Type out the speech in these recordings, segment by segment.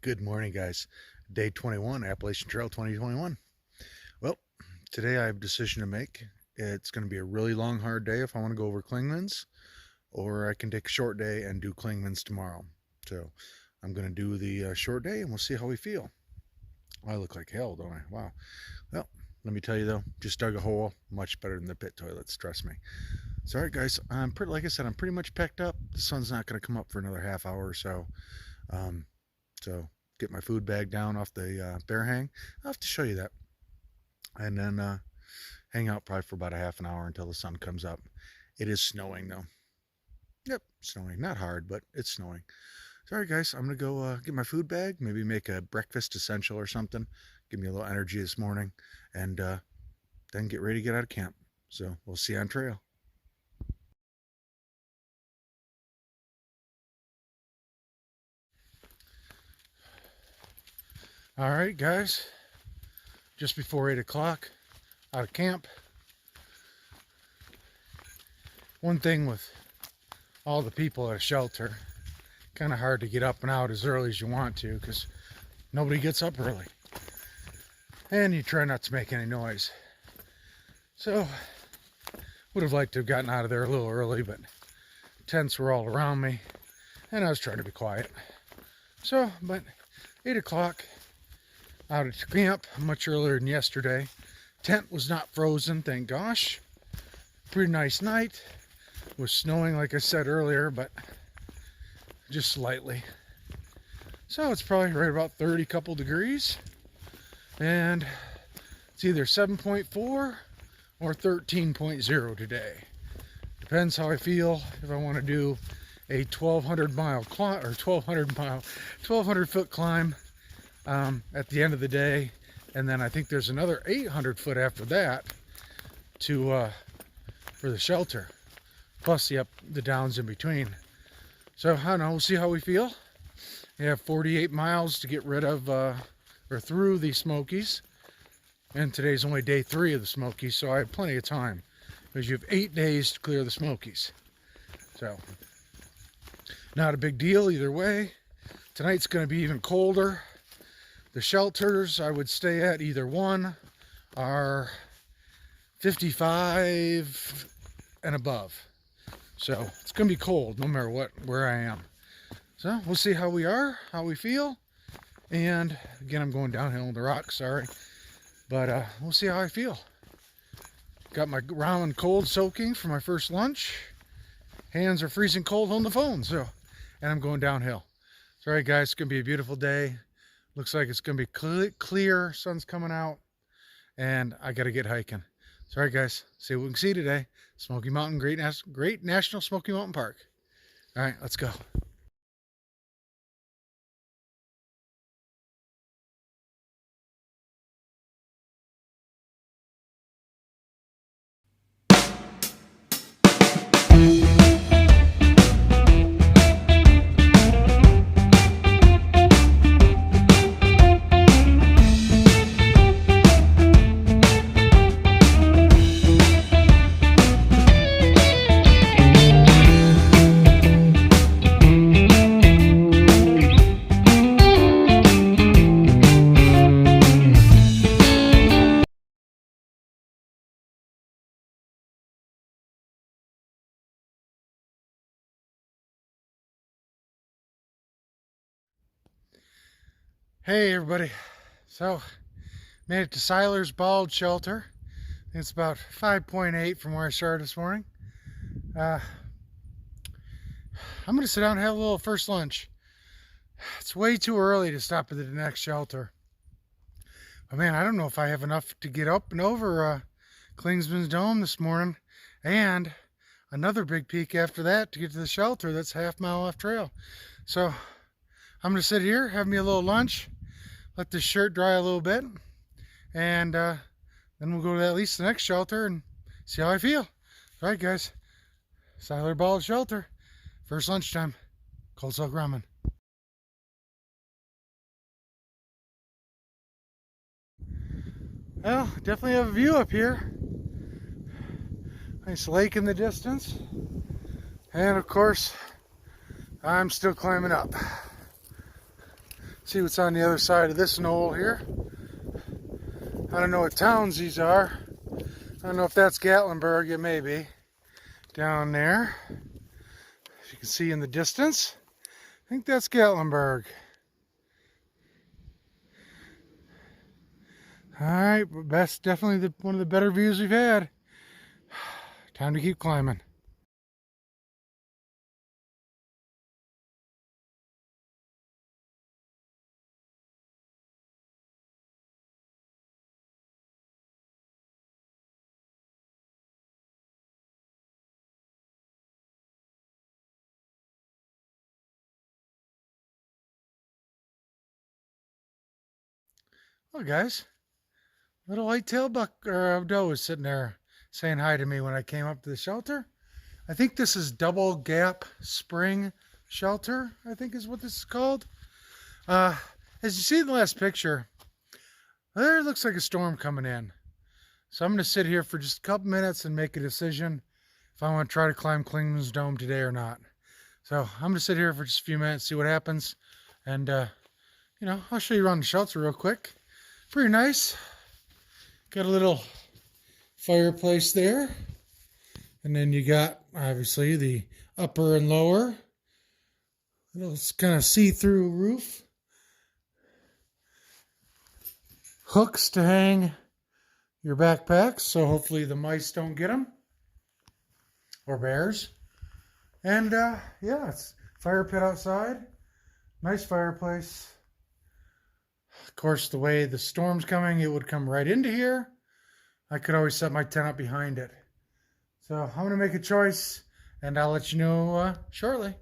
Good morning, guys. Day 21, Appalachian Trail 2021. Well, today I have a decision to make. It's going to be a really long, hard day if I want to go over Clingmans, or I can take a short day and do Clingmans tomorrow. So I'm going to do the short day and we'll see how we feel. I look like hell, don't I? Wow. Well, let me tell you though, just dug a hole. Much better than the pit toilets, trust me. So, all right, guys, like I said, I'm pretty much packed up. The sun's not going to come up for another half hour or so. So get my food bag down off the bear hang. I'll have to show you that. And then hang out probably for about a half an hour until the sun comes up. It is snowing though. Yep, snowing. Not hard, but it's snowing. Sorry guys, I'm going to go get my food bag, maybe make a breakfast essential or something. Give me a little energy this morning. And then get ready to get out of camp. So we'll see you on trail. All right, guys, just before 8 o'clock, out of camp. One thing with all the people at a shelter, kind of hard to get up and out as early as you want to because nobody gets up early. And you try not to make any noise. So, would have liked to have gotten out of there a little early, but tents were all around me and I was trying to be quiet. So, but 8 o'clock, out at camp much earlier than yesterday. Tent was not frozen, thank gosh. Pretty nice night. It was snowing like I said earlier, but just slightly. So it's probably right about 30 couple degrees. And it's either 7.4 or 13.0 today. Depends how I feel. If I want to do a 1,200 foot climb at the end of the day, and then I think there's another 800 foot after that to for the shelter, plus the downs in between. So I don't know, we'll see how we feel. We have 48 miles to get rid of or through the Smokies, and today's only day 3 of the Smokies, so I have plenty of time because you have 8 days to clear the Smokies. So not a big deal either way. Tonight's going to be even colder. The shelters I would stay at, either one, are 55 and above. So it's going to be cold no matter where I am. So we'll see how we are, how we feel. And again, I'm going downhill on the rocks, sorry. But we'll see how I feel. Got my ramen cold soaking for my first lunch. Hands are freezing cold on the phone, and I'm going downhill. Sorry guys, it's going to be a beautiful day. Looks like it's going to be clear, sun's coming out, and I got to get hiking. Sorry guys, see what we can see today. Smoky Mountain, Great National Smoky Mountain Park. All right, let's go. Hey everybody, so made it to Seiler's Bald Shelter. It's about 5.8 from where I started this morning. I'm gonna sit down and have a little first lunch. It's way too early to stop at the next shelter. But man, I don't know if I have enough to get up and over Clingmans Dome this morning, and another big peak after that to get to the shelter. That's half mile off trail. So I'm gonna sit here, have me a little lunch, let this shirt dry a little bit, and then we'll go to at least the next shelter and see how I feel. All right guys, Seiler Bald Shelter, first lunchtime, cold soak ramen. Well, definitely have a view up here. Nice lake in the distance. And of course, I'm still climbing up. See what's on the other side of this knoll here. I don't know what towns these are. I don't know if that's Gatlinburg. It may be down there. As you can see in the distance, I think that's Gatlinburg. All right, that's definitely one of the better views we've had. Time to keep climbing. Oh, guys, little white-tailed buck or doe was sitting there saying hi to me when I came up to the shelter. I think this is Double Gap Spring Shelter, I think is what this is called. As you see in the last picture, there looks like a storm coming in. So I'm going to sit here for just a couple minutes and make a decision if I want to try to climb Clingman's Dome today or not. So I'm going to sit here for just a few minutes, see what happens. And, you know, I'll show you around the shelter real quick. Pretty nice. Got a little fireplace there. And then you got, obviously, the upper and lower. Little kind of see-through roof. Hooks to hang your backpacks, so hopefully the mice don't get them. Or bears. And, yeah, it's fire pit outside. Nice fireplace. Of course, the way the storm's coming, it would come right into here. I could always set my tent up behind it. So I'm going to make a choice, and I'll let you know shortly.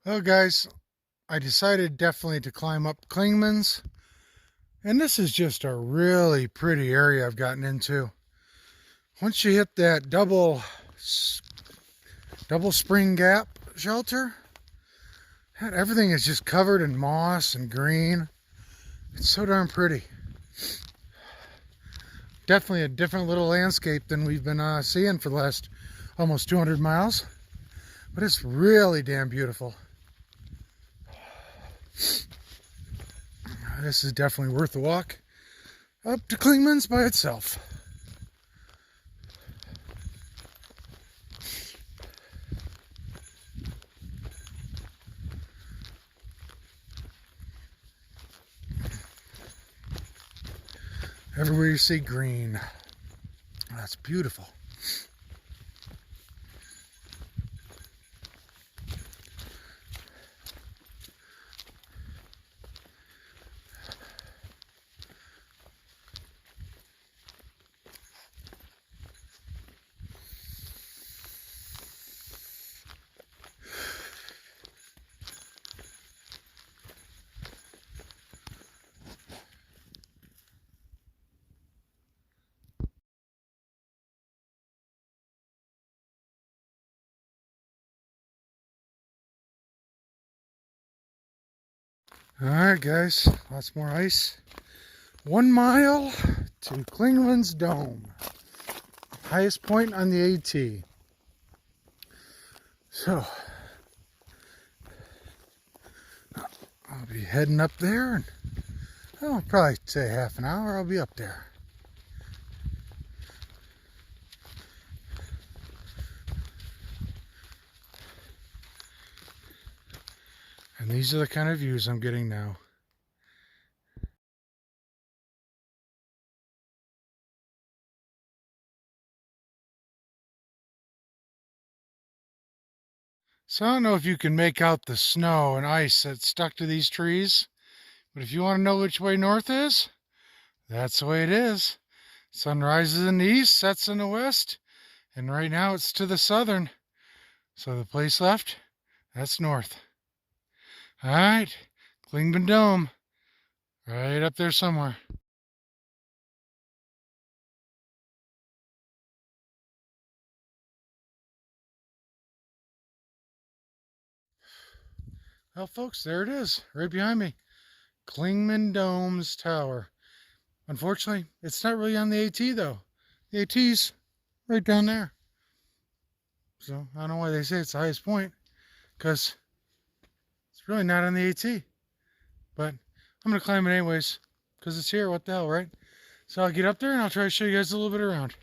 Well, guys, I decided definitely to climb up Clingman's. And this is just a really pretty area I've gotten into. Once you hit that double spring gap shelter, everything is just covered in moss and green. It's so darn pretty. Definitely a different little landscape than we've been seeing for the last almost 200 miles. But it's really damn beautiful. This is definitely worth the walk up to Clingman's by itself. Everywhere you see green. That's beautiful. Alright guys, lots more ice. 1 mile to Clingman's Dome. Highest point on the AT. So, I'll be heading up there and I'll probably say half an hour I'll be up there. And these are the kind of views I'm getting now. So I don't know if you can make out the snow and ice that's stuck to these trees, but if you want to know which way north is, that's the way it is. Sun rises in the east, sets in the west, and right now it's to the southern. So the place left, that's north. All right, Clingman Dome, right up there somewhere. Well, folks, there it is, right behind me. Clingman Dome's tower. Unfortunately, it's not really on the AT, though. The AT's right down there. So I don't know why they say it's the highest point, because it's really not on the AT. But I'm going to climb it anyways, because it's here. What the hell, right? So I'll get up there and I'll try to show you guys a little bit around.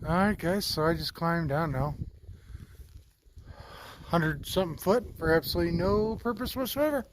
Alright guys, so I just climbed down now. 100-something foot for absolutely no purpose whatsoever,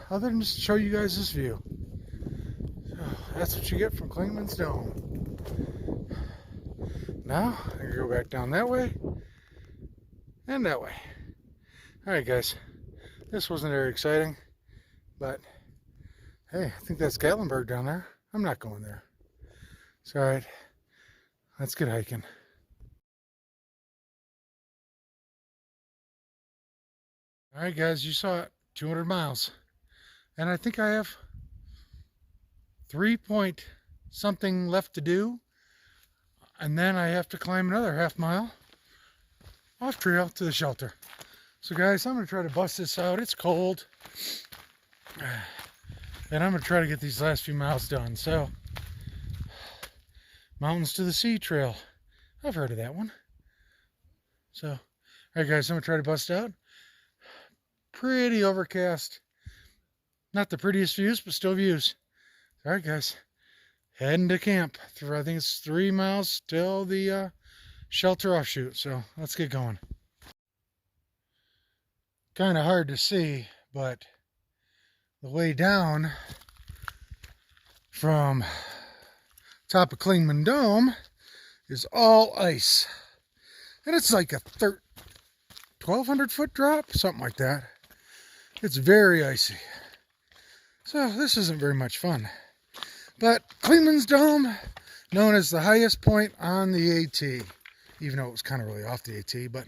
other than just to show you guys this view. So that's what you get from Clingman's Dome. Now, I'm going to go back down that way, and that way. Alright guys, this wasn't very exciting, but hey, I think that's Gatlinburg down there. I'm not going there. It's alright. Let's get hiking. Alright guys, you saw it. 200 miles. And I think I have 3 point something left to do. And then I have to climb another half mile off trail to the shelter. So guys, I'm going to try to bust this out. It's cold. And I'm going to try to get these last few miles done. So, Mountains to the Sea Trail. I've heard of that one. So, all right guys, I'm going to try to bust out. Pretty overcast. Not the prettiest views, but still views. All right guys, heading to camp. I think it's 3 miles till the shelter offshoot. So, let's get going. Kind of hard to see, but the way down from top of Clingman Dome is all ice. And it's like a 1,200 foot drop, something like that. It's very icy. So this isn't very much fun. But Clingman's Dome, known as the highest point on the AT, even though it was kind of really off the AT, but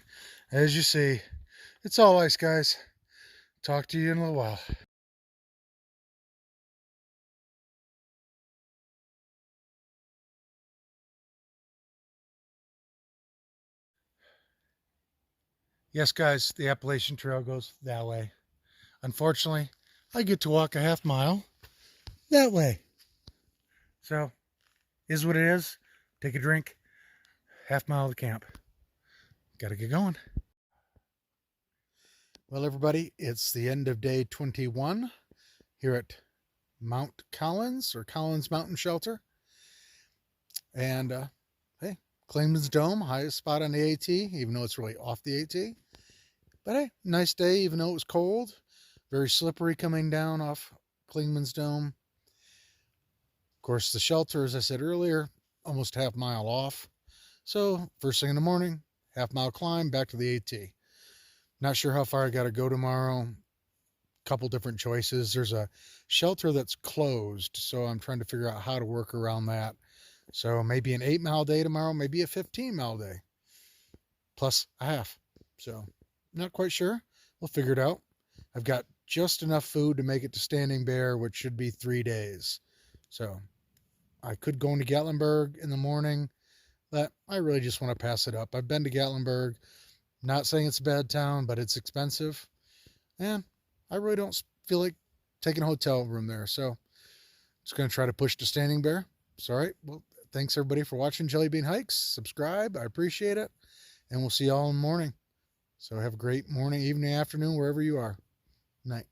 as you see, it's all ice, guys. Talk to you in a little while. Yes, guys, the Appalachian Trail goes that way. Unfortunately, I get to walk a half mile that way. So, is what it is. Take a drink, half mile to camp. Gotta get going. Well, everybody, it's the end of day 21 here at Mount Collins, or Collins Mountain Shelter. And, hey, Clingman's Dome, highest spot on the AT, even though it's really off the AT. But hey, nice day, even though it was cold. Very slippery coming down off Clingman's Dome. Of course, the shelter, as I said earlier, almost half mile off. So, first thing in the morning, half mile climb back to the AT. Not sure how far I got to go tomorrow. Couple different choices. There's a shelter that's closed, so I'm trying to figure out how to work around that. So, maybe an 8-mile day tomorrow, maybe a 15-mile day. Plus a half. So, not quite sure. We'll figure it out. I've got just enough food to make it to Standing Bear, which should be 3 days. So I could go into Gatlinburg in the morning, but I really just want to pass it up. I've been to Gatlinburg. Not saying it's a bad town, but it's expensive. And I really don't feel like taking a hotel room there. So just going to try to push to Standing Bear. It's all right. Well, thanks everybody for watching Jelly Bean Hikes. Subscribe. I appreciate it. And we'll see y'all in the morning. So have a great morning, evening, afternoon, wherever you are. Night.